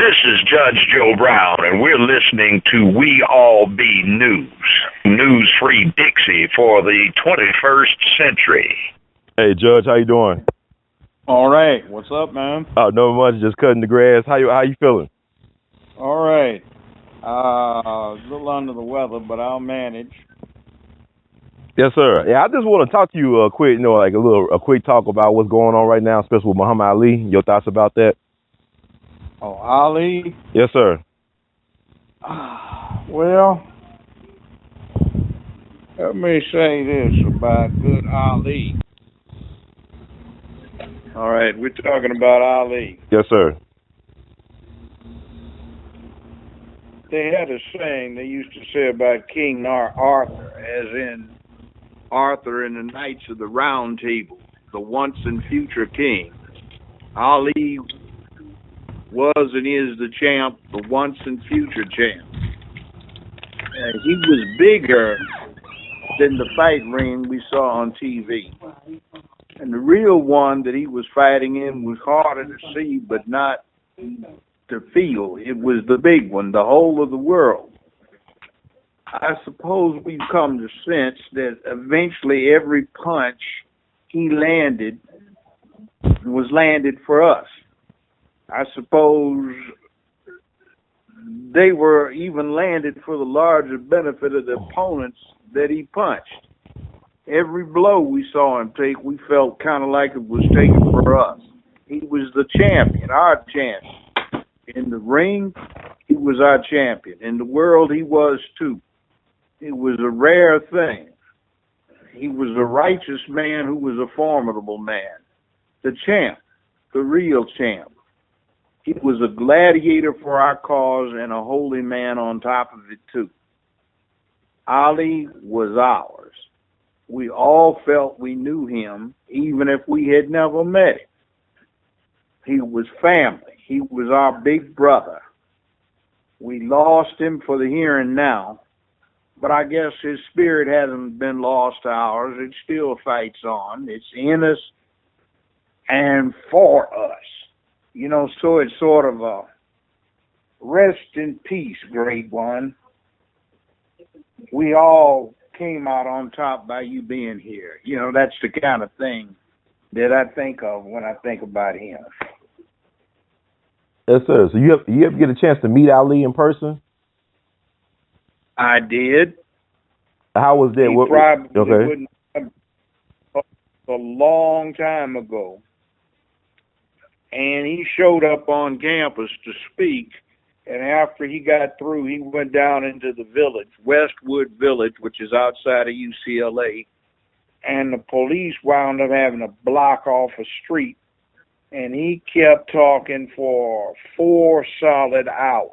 This is Judge Joe Brown, and we're listening to We All Be News, news-free Dixie for the 21st century. Hey, Judge, how you doing? All right. What's up, man? Oh, no much, just cutting the grass. How you feeling? All right. A little under the weather, but I'll manage. Yes, sir. Yeah, I just want to talk to you quick, like a quick talk about what's going on right now, especially with Muhammad Ali. Your thoughts about that? Oh, Ali? Yes, sir. Well, let me say this about good Ali. All right, we're talking about Ali. Yes, sir. They had a saying they used to say about King Arthur, as in Arthur in the Knights of the Round Table, the once and future king. Ali was and is the champ, the once and future champ. He was bigger than the fight ring we saw on TV. And the real one that he was fighting in was harder to see, but not to feel. It was the big one, the whole of the world. I suppose we've come to sense that eventually every punch he landed was landed for us. I suppose they were even landed for the larger benefit of the opponents that he punched. Every blow we saw him take, we felt kind of like it was taken for us. He was the champion, our champion. In the ring, he was our champion. In the world, he was too. It was a rare thing. He was a righteous man who was a formidable man. The champ, the real champ. He was a gladiator for our cause and a holy man on top of it too. Ali was ours. We all felt we knew him, even if we had never met him. He was family. He was our big brother. We lost him for the here and now, but I guess his spirit hasn't been lost to ours. It still fights on. It's in us and for us. So it's sort of a rest in peace, great one. We all came out on top by you being here. That's the kind of thing that I think of when I think about him. Yes, sir. So you ever get a chance to meet Ali in person? I did. How was that? He probably wouldn't have a long time ago. And he showed up on campus to speak. And after he got through, he went down into the village, Westwood Village, which is outside of UCLA. And the police wound up having to block off a street. And he kept talking for 4 solid hours.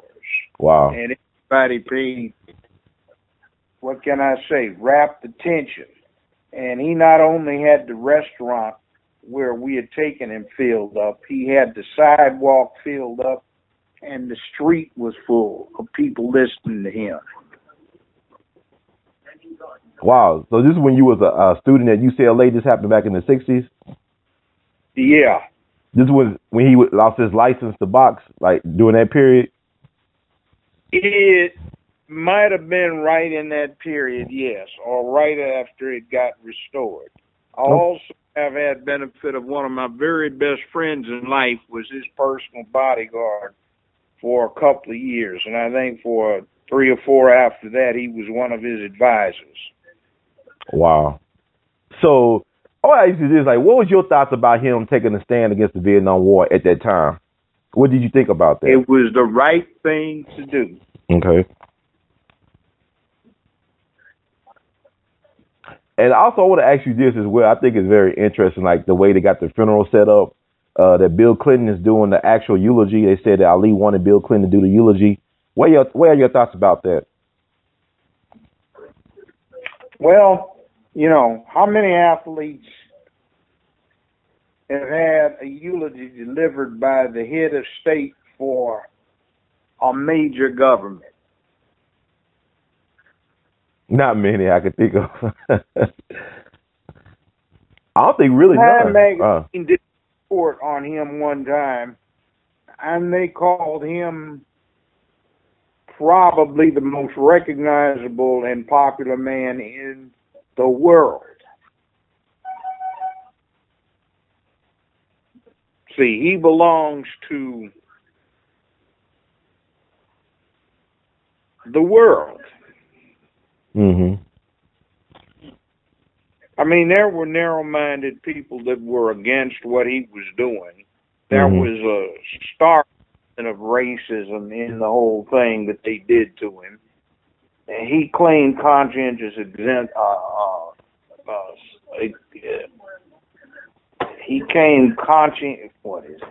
Wow. And everybody paid, what can I say, rapt attention. And he not only had the restaurant where we had taken him filled up, he had the sidewalk filled up, and the street was full of people listening to him. Wow. So this is when you was a student at UCLA. This happened back in the 60s? Yeah. This was when he lost his license to box, like during that period? It might have been right in that period, yes, or right after it got restored. I also have had benefit of one of my very best friends in life was his personal bodyguard for a couple of years, and I think for 3 or 4 after that, he was one of his advisors. Wow. So, all I used to do is what was your thoughts about him taking a stand against the Vietnam War at that time? What did you think about that? It was the right thing to do. Okay. And also, I want to ask you this as well. I think it's very interesting, the way they got the funeral set up, that Bill Clinton is doing the actual eulogy. They said that Ali wanted Bill Clinton to do the eulogy. What are your thoughts about that? Well, how many athletes have had a eulogy delivered by the head of state for a major government? Not many I could think of. I don't think really Time none. magazine did a report on him one time. and they called him probably the most recognizable and popular man in the world. See, he belongs to the world. Mm-hmm. I mean, there were narrow-minded people that were against what he was doing. There was a stark of racism in the whole thing that they did to him. And he claimed conscientious exempt. He claimed conscientious. What is it?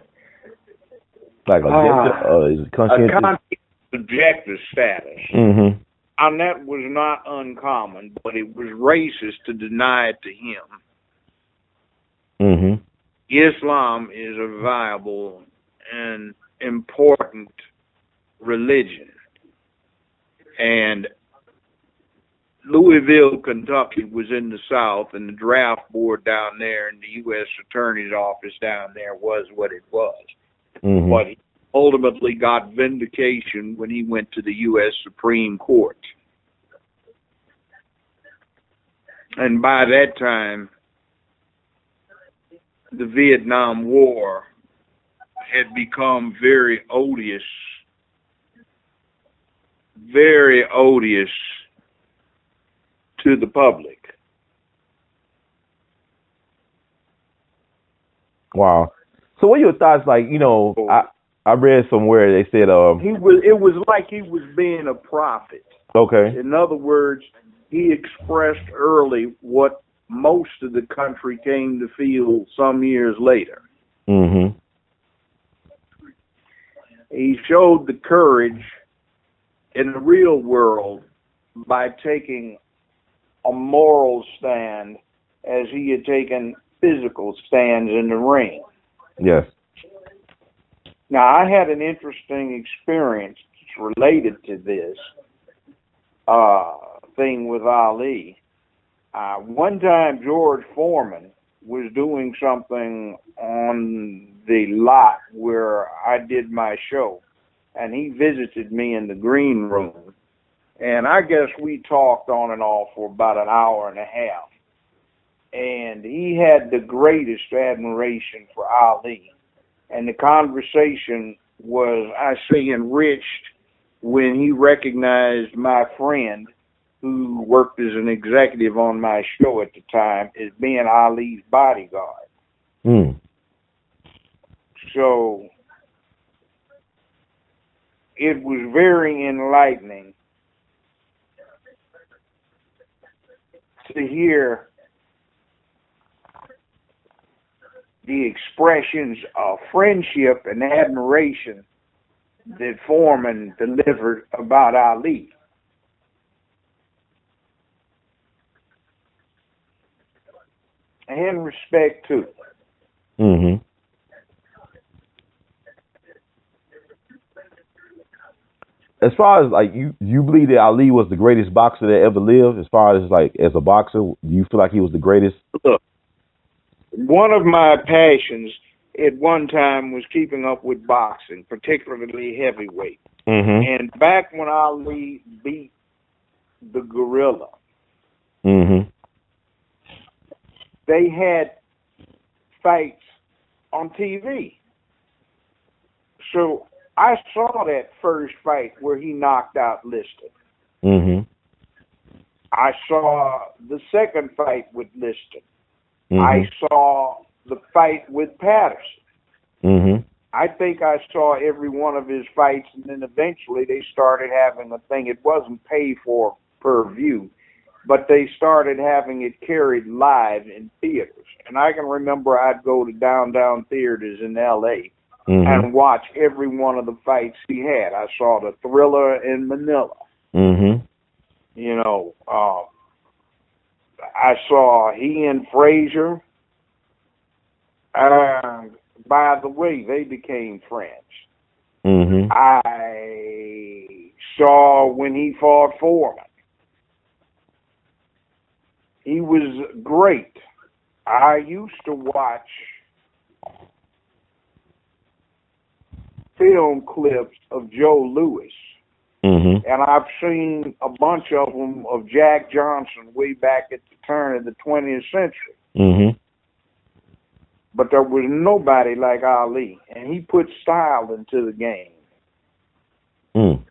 Like is it conscientious? A conscientious objective status. Mm-hmm. And that was not uncommon, but it was racist to deny it to him. Mm-hmm. Islam is a viable and important religion. And Louisville, Kentucky was in the South, and the draft board down there and the U.S. Attorney's office down there was what it was. Mm-hmm. But he ultimately got vindication when he went to the U.S. Supreme Court. And by that time, the Vietnam War had become very odious to the public. Wow. So what are your thoughts? Like, I read somewhere they said it was like he was being a prophet. Okay. In other words, he expressed early what most of the country came to feel some years later. Mm-hmm. He showed the courage in the real world by taking a moral stand as he had taken physical stands in the ring. Yes. Now, I had an interesting experience related to this thing with Ali. One time, George Foreman was doing something on the lot where I did my show, and he visited me in the green room. And I guess we talked on and off for about an hour and a half. And he had the greatest admiration for Ali. And the conversation was, I say, enriched when he recognized my friend, who worked as an executive on my show at the time, as being Ali's bodyguard. Mm. So it was very enlightening to hear the expressions of friendship and admiration that Foreman delivered about Ali. And respect too. Mm-hmm. As far as like you believe that Ali was the greatest boxer that ever lived, as far as like as a boxer, do you feel like he was the greatest? Look, one of my passions at one time was keeping up with boxing, particularly heavyweight. Mm-hmm. And back when Ali beat the gorilla, Mm-hmm. they had fights on TV. So I saw that first fight where he knocked out Liston. Mm-hmm. I saw the second fight with Liston. Mm-hmm. I saw the fight with Patterson. Mm-hmm. I think I saw every one of his fights, and then eventually they started having a thing. It wasn't paid for per view, but they started having it carried live in theaters. And I can remember I'd go to downtown theaters in L.A. Mm-hmm. and watch every one of the fights he had. I saw the Thriller in Manila. Mm-hmm. I saw he and Frazier. By the way, they became friends. Mm-hmm. I saw when he fought Foreman. He was great. I used to watch film clips of Joe Louis. Mm-hmm. And I've seen a bunch of them of Jack Johnson way back at the turn of the 20th century. Mm-hmm. But there was nobody like Ali, and he put style into the game. Mm.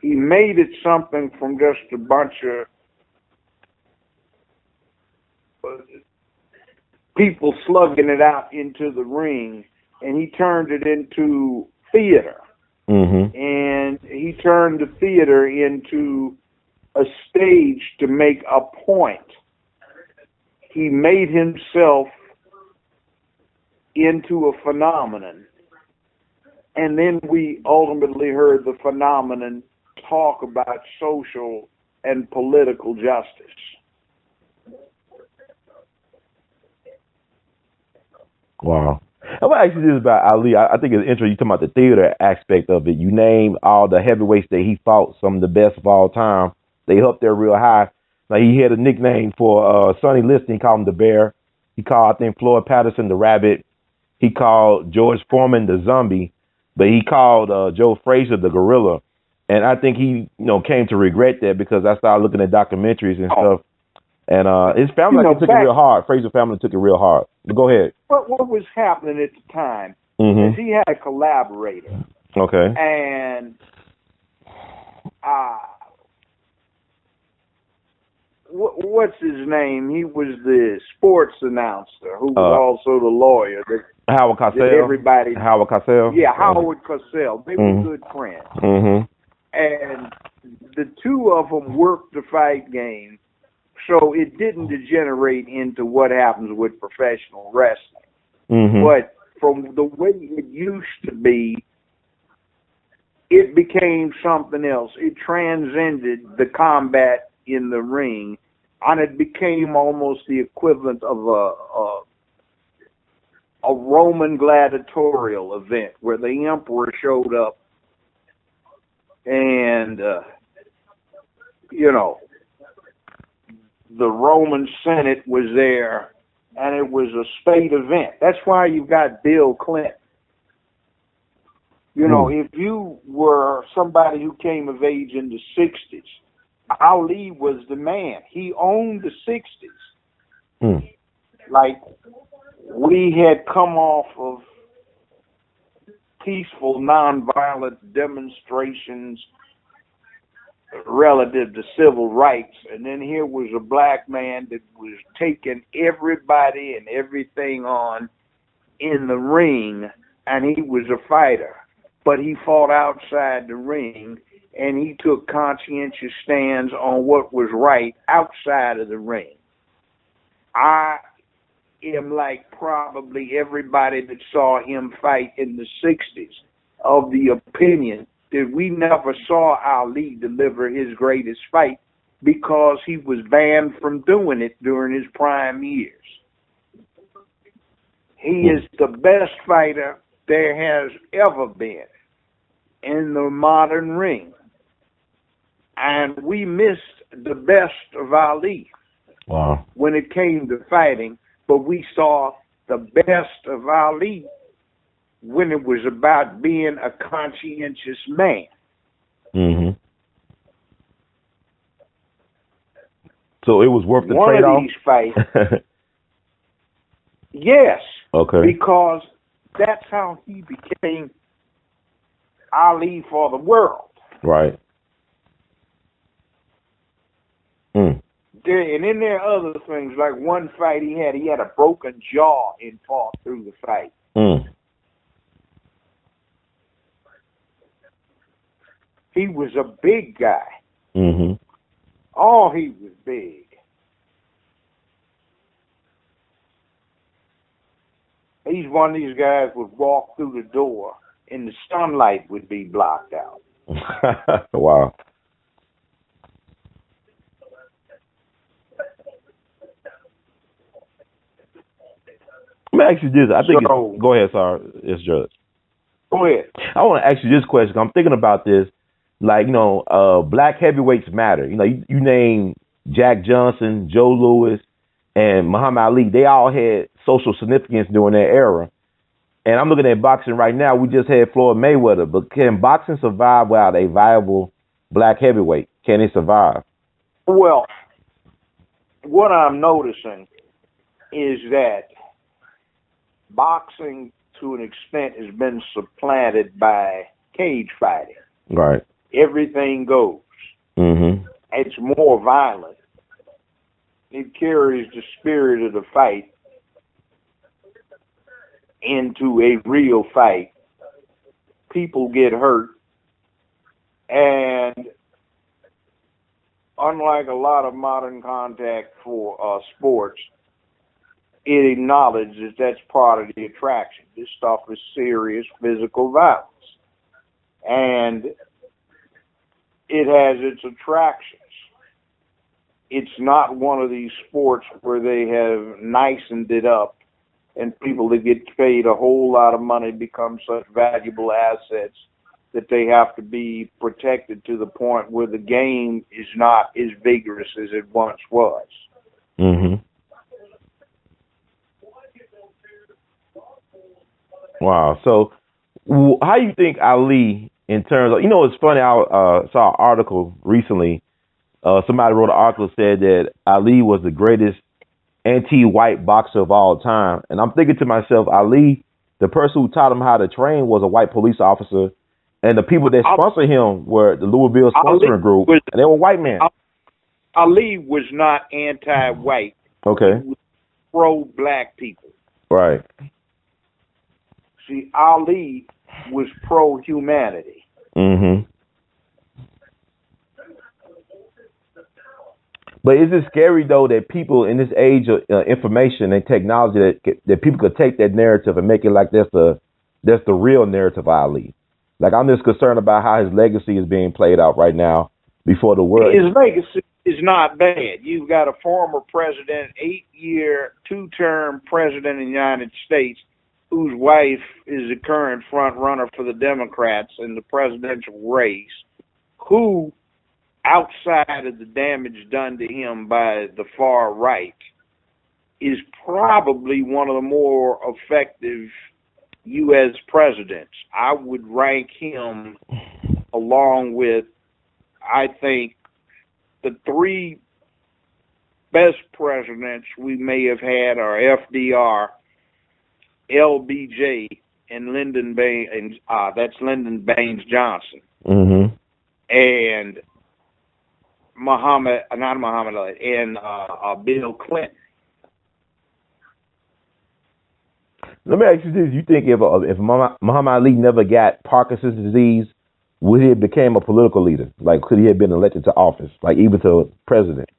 He made it something from just a bunch of people slugging it out into the ring, and he turned it into theater. Mm-hmm. And he turned the theater into a stage to make a point. He made himself into a phenomenon. And then we ultimately heard the phenomenon talk about social and political justice. Wow. I'm gonna ask you this about Ali. I think it's interesting you talking about the theater aspect of it. You name all the heavyweights that he fought, some of the best of all time. They up there real high. Now he had a nickname for Sonny Liston. He called him the Bear. He called, I think, Floyd Patterson the Rabbit. He called George Foreman the Zombie, but he called Joe Frazier the Gorilla. And I think he, came to regret that because I started looking at documentaries and stuff. And his family took it real hard. Frazier family took it real hard. But go ahead. What was happening at the time is he had a collaborator. Okay. And what's his name? He was the sports announcer who was also the lawyer. Howard Cosell. Howard Cosell. Yeah, Howard Cosell. They were good friends. Mm-hmm. And the two of them worked the fight game, so it didn't degenerate into what happens with professional wrestling. Mm-hmm. But from the way it used to be, it became something else. It transcended the combat in the ring, and it became almost the equivalent of a Roman gladiatorial event where the emperor showed up and, the Roman Senate was there, and it was a state event. That's why you've got Bill Clinton. If you were somebody who came of age in the 60s, Ali was the man. He owned the 60s. Like, we had come off of peaceful, nonviolent demonstrations relative to civil rights, and then here was a black man that was taking everybody and everything on in the ring, and he was a fighter, but he fought outside the ring, and he took conscientious stands on what was right outside of the ring. I am like probably everybody that saw him fight in the 60s of the opinion that we never saw Ali deliver his greatest fight because he was banned from doing it during his prime years. He is the best fighter there has ever been in the modern ring. And we missed the best of Ali when it came to fighting, but we saw the best of Ali when it was about being a conscientious man. Mm-hmm. So it was worth the trade-off? One of these fights, yes. Okay. Because that's how he became Ali for the world. Right. And then there are other things, like one fight he had a broken jaw and fought through the fight. He was a big guy. Mm-hmm. Oh, he was big. He's one of these guys would walk through the door and the sunlight would be blocked out. Wow. Let me ask you this. Go ahead, sorry. It's Judge. Go ahead. I want to ask you this question. I'm thinking about this. Like, black heavyweights matter. You name Jack Johnson, Joe Louis, and Muhammad Ali. They all had social significance during their era. And I'm looking at boxing right now. We just had Floyd Mayweather, but can boxing survive without a viable black heavyweight? Can it survive? Well, what I'm noticing is that boxing, to an extent, has been supplanted by cage fighting. Right. Everything goes. Mm-hmm. It's more violent. It carries the spirit of the fight into a real fight. People get hurt, and unlike a lot of modern contact for sports, it acknowledges that's part of the attraction. This stuff is serious physical violence, and it has its attractions. It's not one of these sports where they have nicened it up and people that get paid a whole lot of money become such valuable assets that they have to be protected to the point where the game is not as vigorous as it once was. Mm-hmm. Wow. So, how do you think Ali, in terms of, it's funny, I saw an article recently. Somebody wrote an article said that Ali was the greatest anti-white boxer of all time. And I'm thinking to myself, Ali, the person who taught him how to train was a white police officer. And the people that sponsored him were the Louisville sponsoring group, and they were white men. Ali was not anti-white. Okay. He was pro-black people. Right. See, Ali was pro-humanity. Mm-hmm. But is it scary, though, that people in this age of information and technology, that people could take that narrative and make it like that's the real narrative of Ali? Like, I'm just concerned about how his legacy is being played out right now before the world. His legacy is not bad. You've got a former president, 8-year, 2-term president of the United States, whose wife is the current front runner for the Democrats in the presidential race, who, outside of the damage done to him by the far right, is probably one of the more effective U.S. presidents. I would rank him along with, I think, the 3 best presidents we may have had are FDR, LBJ, and Lyndon Baines. That's Lyndon Baines Johnson. Mm-hmm. And Bill Clinton. Let me ask you this: you think if Muhammad Ali never got Parkinson's disease, would he have became a political leader? Like, could he have been elected to office, like even to president?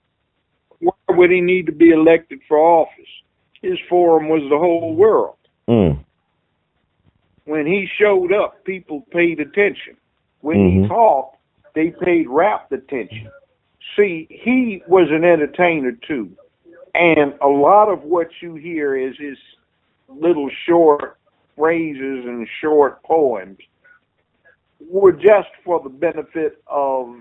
Why would he need to be elected for office? His forum was the whole world. Mm. When he showed up, people paid attention. When he talked, they paid rapt attention. See, he was an entertainer too. And a lot of what you hear is his little short phrases and short poems were just for the benefit of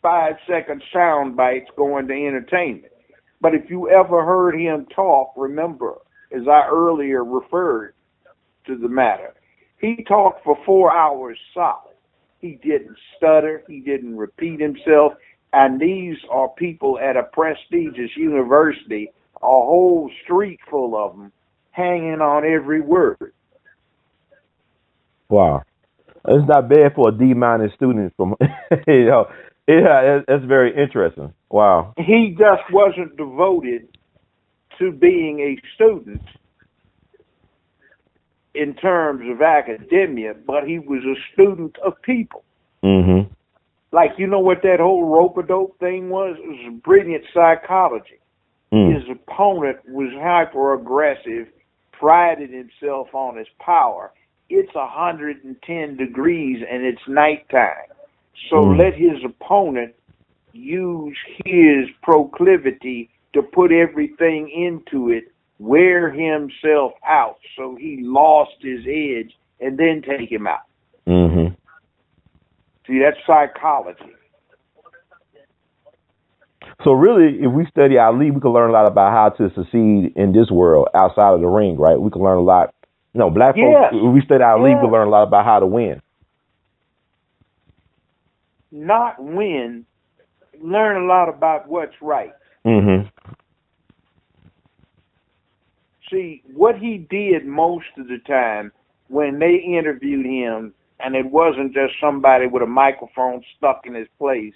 5-second sound bites going to entertainment. But if you ever heard him talk, remember, as I earlier referred to the matter, he talked for 4 hours solid. He didn't stutter. He didn't repeat himself. And these are people at a prestigious university, a whole street full of them, hanging on every word. Wow. It's not bad for a D- student from, that's very interesting. Wow. He just wasn't devoted to being a student in terms of academia, but he was a student of people. Mm-hmm. Like, you know what that whole rope-a-dope thing was? It was brilliant psychology. His opponent was hyper-aggressive, prided himself on his power. It's 110 degrees and it's nighttime. So let his opponent use his proclivity to put everything into it, wear himself out so he lost his edge, and then take him out. Mm-hmm. See, that's psychology. So really, if we study Ali, we can learn a lot about how to succeed in this world outside of the ring, right? We can learn a lot. Black folks, Yes, if we study Ali, we can yes. learn a lot about how to win. Not win, learn a lot about what's right. Mm-hmm. See, what he did most of the time when they interviewed him, and it wasn't just somebody with a microphone stuck in his face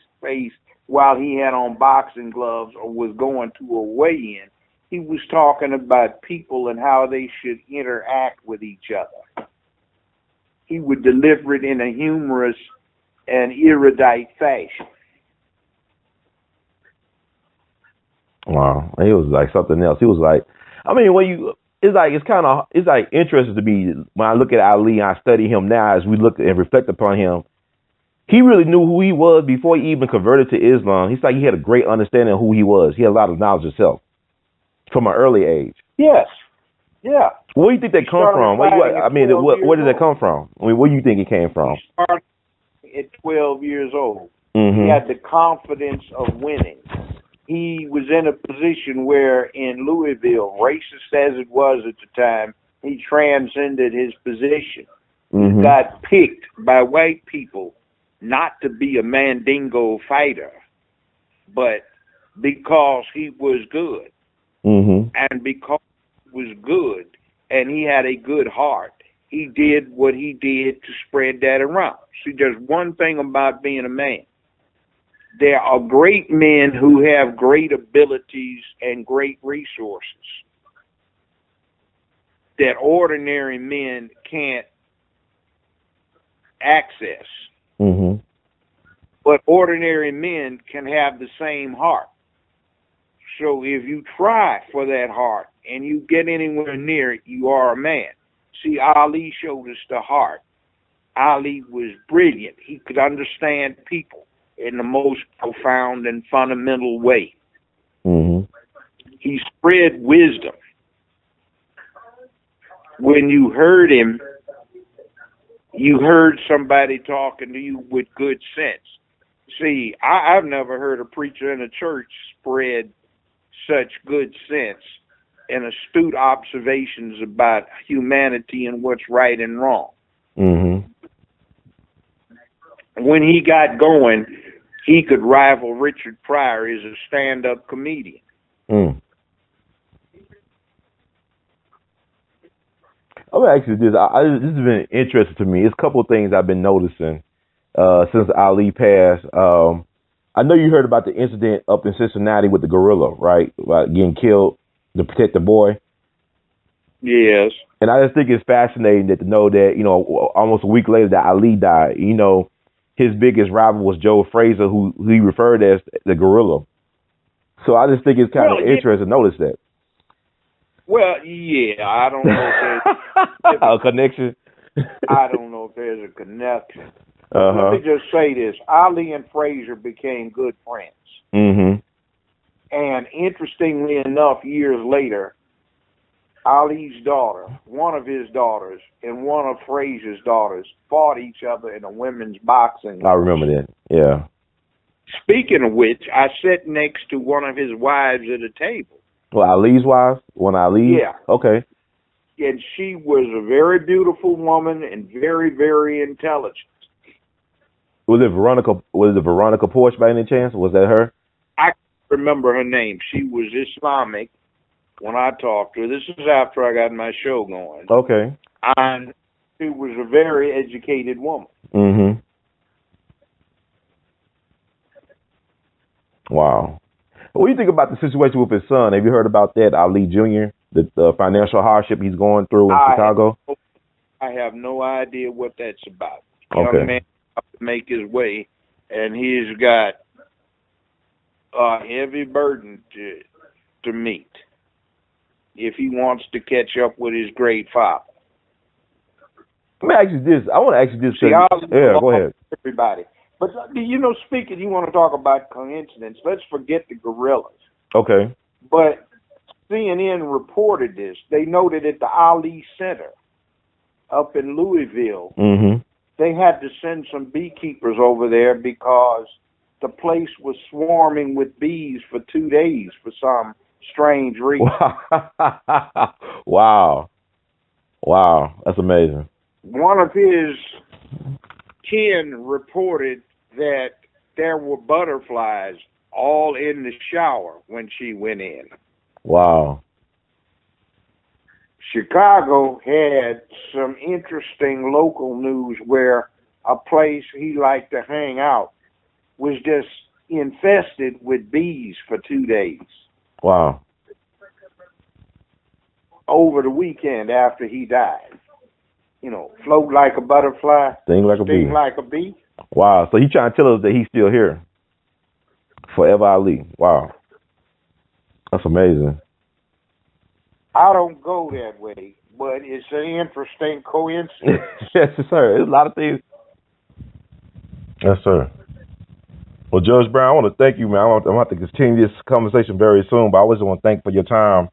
while he had on boxing gloves or was going to a weigh-in, he was talking about people and how they should interact with each other. He would deliver it in a humorous and erudite fashion. Wow, he was like something else. He was like, I mean, it's like interesting to me when I look at Ali and I study him now as we look and reflect upon him. He really knew who he was before he even converted to Islam. He's like he had a great understanding of who he was. He had a lot of knowledge himself from an early age. Yes, yeah. Where do you think He that come started from? fighting at 12 Where years did that old. come from? I mean, where do you think it came He from? started at 12 years old. He Mm-hmm. had the confidence of winning. He was in a position where in Louisville, racist as it was at the time, he transcended his position. Mm-hmm. He got picked by white people not to be a mandingo fighter, but because he was good. Mm-hmm. And because he was good and he had a good heart, he did what he did to spread that around. See, there's one thing about being a man. There are great men who have great abilities and great resources that ordinary men can't access. Mm-hmm. But ordinary men can have the same heart. So if you try for that heart and you get anywhere near it, you are a man. See, Ali showed us the heart. Ali was brilliant. He could understand people in the most profound and fundamental way. Mm-hmm. He spread wisdom. When you heard him, you heard somebody talking to you with good sense. See, I've never heard a preacher in a church spread such good sense and astute observations about humanity and what's right and wrong. Mm-hmm. When he got going, he could rival Richard Pryor as a stand-up comedian. Mm. I'm gonna ask you this. This has been interesting to me. It's a couple of things I've been noticing since Ali passed. I know you heard about the incident up in Cincinnati with the gorilla, right? About getting killed to protect the boy. Yes. And I just think it's fascinating to know that, almost a week later that Ali died. His biggest rival was Joe Frazier, who he referred as the gorilla. So I just think it's kind of interesting to notice that. Well, yeah, I don't know if there's a connection. I don't know if there's a connection. Uh-huh. Let me just say this. Ali and Frazier became good friends. Mm-hmm. And interestingly enough, years later, Ali's daughter, one of his daughters, and one of Frazier's daughters fought each other in a women's boxing match. I remember that, yeah. Speaking of which, I sat next to one of his wives at a table. Well, Ali's wife? One Ali? Yeah. Okay. And she was a very beautiful woman and very, very intelligent. Was it Veronica Porsche by any chance? Was that her? I can't remember her name. She was Islamic when I talked to her. This is after I got my show going. Okay. And she was a very educated woman. Mm-hmm. Wow. What do you think about the situation with his son? Have you heard about that, Ali Jr., the financial hardship he's going through in Chicago? I have no idea what that's about. Okay. Young man has to make his way, and he's got a heavy burden to meet if he wants to catch up with his great father. Let me ask you this. I want to ask you this. See, yeah, go ahead. Everybody. But, speaking, you want to talk about coincidence. Let's forget the gorillas. Okay. But CNN reported this. They noted at the Ali Center up in Louisville, mm-hmm. they had to send some beekeepers over there because the place was swarming with bees for 2 days for some strange reason. Wow. Wow. That's amazing. One of his kin reported that there were butterflies all in the shower when she went in. Wow. Chicago had some interesting local news where a place he liked to hang out was just infested with bees for 2 days. Wow. Over the weekend after he died. You know, float like a butterfly, Sting like a bee. like a bee. Wow. So he's trying to tell us that he's still here. Forever Ali. Wow. That's amazing. I don't go that way, but it's an interesting coincidence. Yes, sir. There's a lot of things. Yes, sir. Well, Judge Brown, I want to thank you, man. I'm going to have to continue this conversation very soon, but I always want to thank you for your time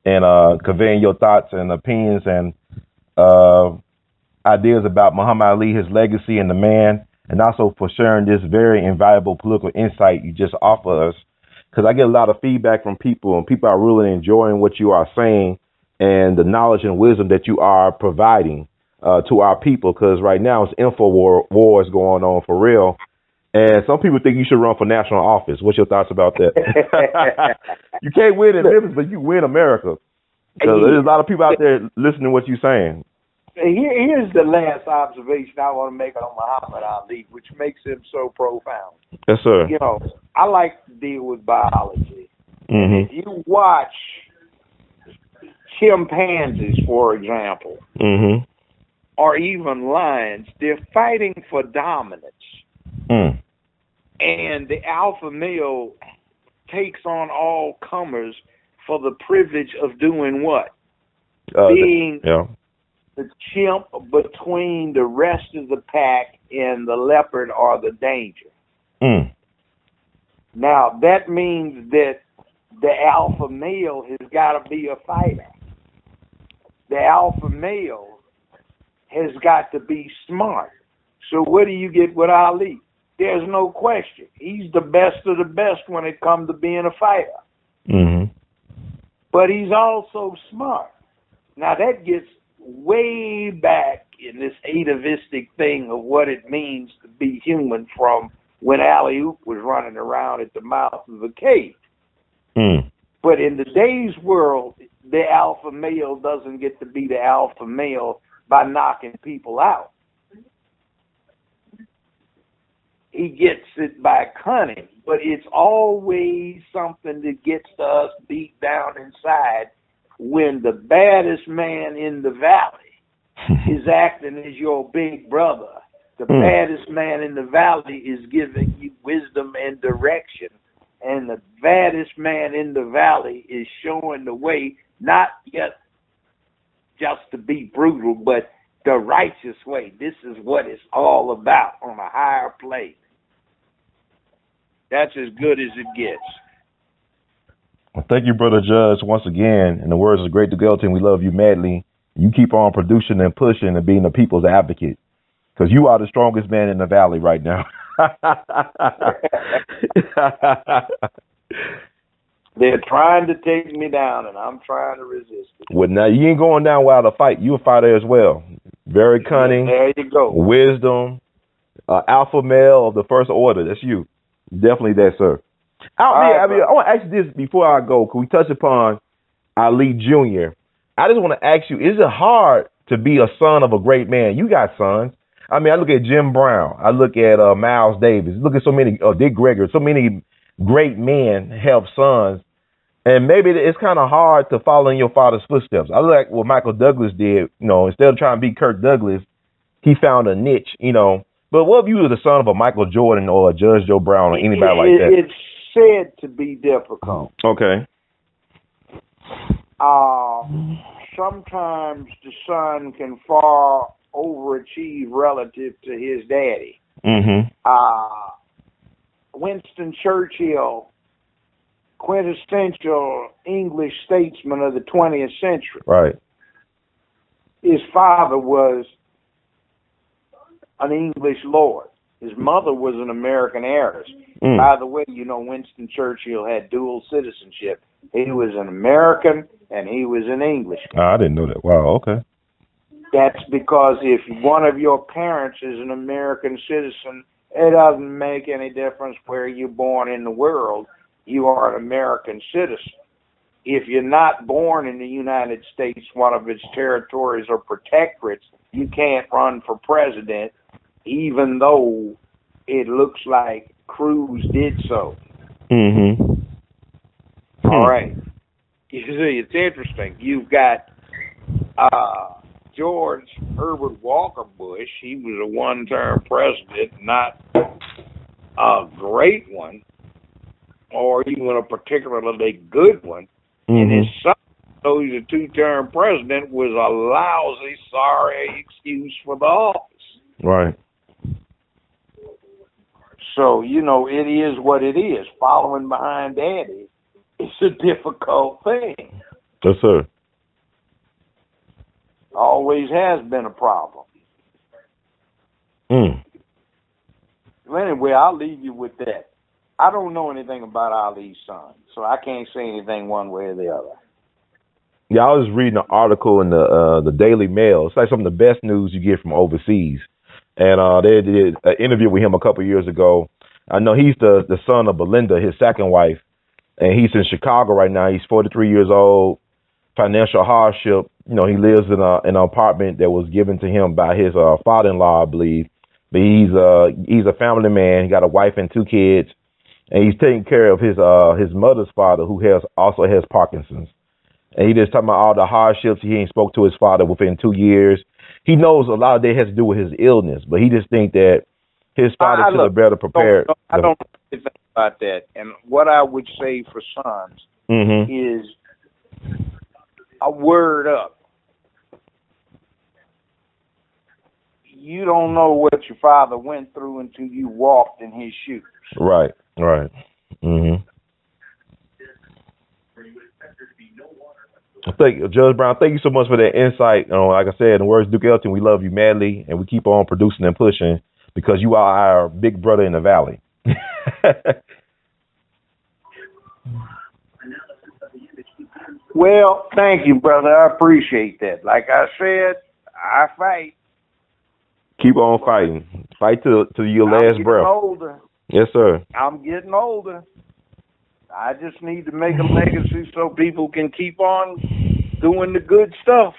and conveying your thoughts and opinions and ideas about Muhammad Ali, his legacy, and the man, and also for sharing this very invaluable political insight you just offer us. Because I get a lot of feedback from people, and people are really enjoying what you are saying and the knowledge and wisdom that you are providing to our people. Because right now it's info wars going on for real. And some people think you should run for national office. What's your thoughts about that? You can't win in Memphis, but you can win America. Because there's a lot of people out there listening to what you're saying. Here's the last observation I want to make on Muhammad Ali, which makes him so profound. Yes, sir. You know, I like to deal with biology. Mm-hmm. If you watch chimpanzees, for example, Mm-hmm. or even lions, they're fighting for dominance. Mm. And the alpha male takes on all comers for the privilege of doing what? Being the chimp between the rest of the pack and the leopard or the danger. Mm. Now, that means that the alpha male has got to be a fighter. The alpha male has got to be smart. So what do you get with Ali? There's no question. He's the best of the best when it comes to being a fighter. Mm-hmm. But he's also smart. Now, that gets way back in this atavistic thing of what it means to be human from when Alley-Oop was running around at the mouth of a cave. Mm. But in today's world, the alpha male doesn't get to be the alpha male by knocking people out. He gets it by cunning, but it's always something that gets to us deep down inside when the baddest man in the valley is acting as your big brother. The baddest man in the valley is giving you wisdom and direction. And the baddest man in the valley is showing the way, not yet just to be brutal, but the righteous way. This is what it's all about on a higher plane. That's as good as it gets. Well, thank you, Brother Judge, once again. In the words of the great Gladiator, we love you madly. You keep on producing and pushing and being the people's advocate, because you are the strongest man in the valley right now. They're trying to take me down, and I'm trying to resist it. Well, now you ain't going down without a fight. You a fighter as well. Very cunning. There you go. Wisdom. Alpha male of the first order. That's you. Definitely that, sir. I want to ask you this before I go. Can we touch upon Ali Jr.? I just want to ask you, is it hard to be a son of a great man? You got sons. I mean, I look at Jim Brown. I look at Miles Davis. Look at so many, Dick Gregory. So many great men have sons. And maybe it's kind of hard to follow in your father's footsteps. I look at what Michael Douglas did. You know, instead of trying to be Kirk Douglas, he found a niche, you know. But what if you were the son of a Michael Jordan or a Judge Joe Brown or anybody like that? It's said to be difficult. Okay. Sometimes the son can far overachieve relative to his daddy. Mm-hmm. Winston Churchill, quintessential English statesman of the 20th century. Right. His father was an English lord. His mother was an American heiress. Mm. By the way, you know, Winston Churchill had dual citizenship. He was an American and he was an Englishman. I didn't know that. Wow, okay. That's because if one of your parents is an American citizen, it doesn't make any difference where you're born in the world. You are an American citizen. If you're not born in the United States, one of its territories or protectorates, you can't run for president, even though it looks like Cruz did so. Mm-hmm. All right. You see, it's interesting. You've got George Herbert Walker Bush. He was a one-term president, not a great one, or even a particularly good one. Mm-hmm. And his son, though he's a two-term president, was a lousy, sorry excuse for the office. Right. So, you know, it is what it is. Following behind Daddy is a difficult thing. Yes, sir. Always has been a problem. Mm. Well, anyway, I'll leave you with that. I don't know anything about Ali's son, so I can't say anything one way or the other. Yeah, I was reading an article in the Daily Mail. It's like some of the best news you get from overseas. And they did an interview with him a couple of years ago. I know he's the son of Belinda, his second wife, and he's in Chicago right now. He's 43 years old, financial hardship. You know, he lives in an apartment that was given to him by his father-in-law, I believe. But he's a family man. He got a wife and two kids, and he's taking care of his mother's father, who also has Parkinson's. And he just talking about all the hardships. He ain't spoke to his father within 2 years. He knows a lot of that has to do with his illness, but he just think that his father should have better prepared. I don't know anything about that. And what I would say for sons is a word up. You don't know what your father went through until you walked in his shoes. Right, right. Mm-hmm. Judge Brown, thank you so much for that insight. Like I said, in the words of Duke Ellington, we love you madly, and we keep on producing and pushing because you are our big brother in the valley. Well, thank you, brother. I appreciate that. Like I said, I fight. Keep on fighting. Fight till your last breath. I'm getting older. Yes, sir. I'm getting older. I just need to make a legacy so people can keep on doing the good stuff.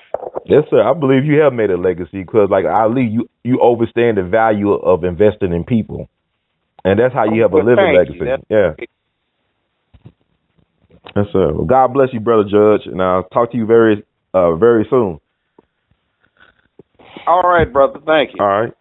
Yes, sir. I believe you have made a legacy because, like Ali, you understand the value of investing in people, and that's how you have a living legacy. Yeah. Yes, sir. Well, God bless you, brother Judge, and I'll talk to you very soon. All right, brother. Thank you. All right.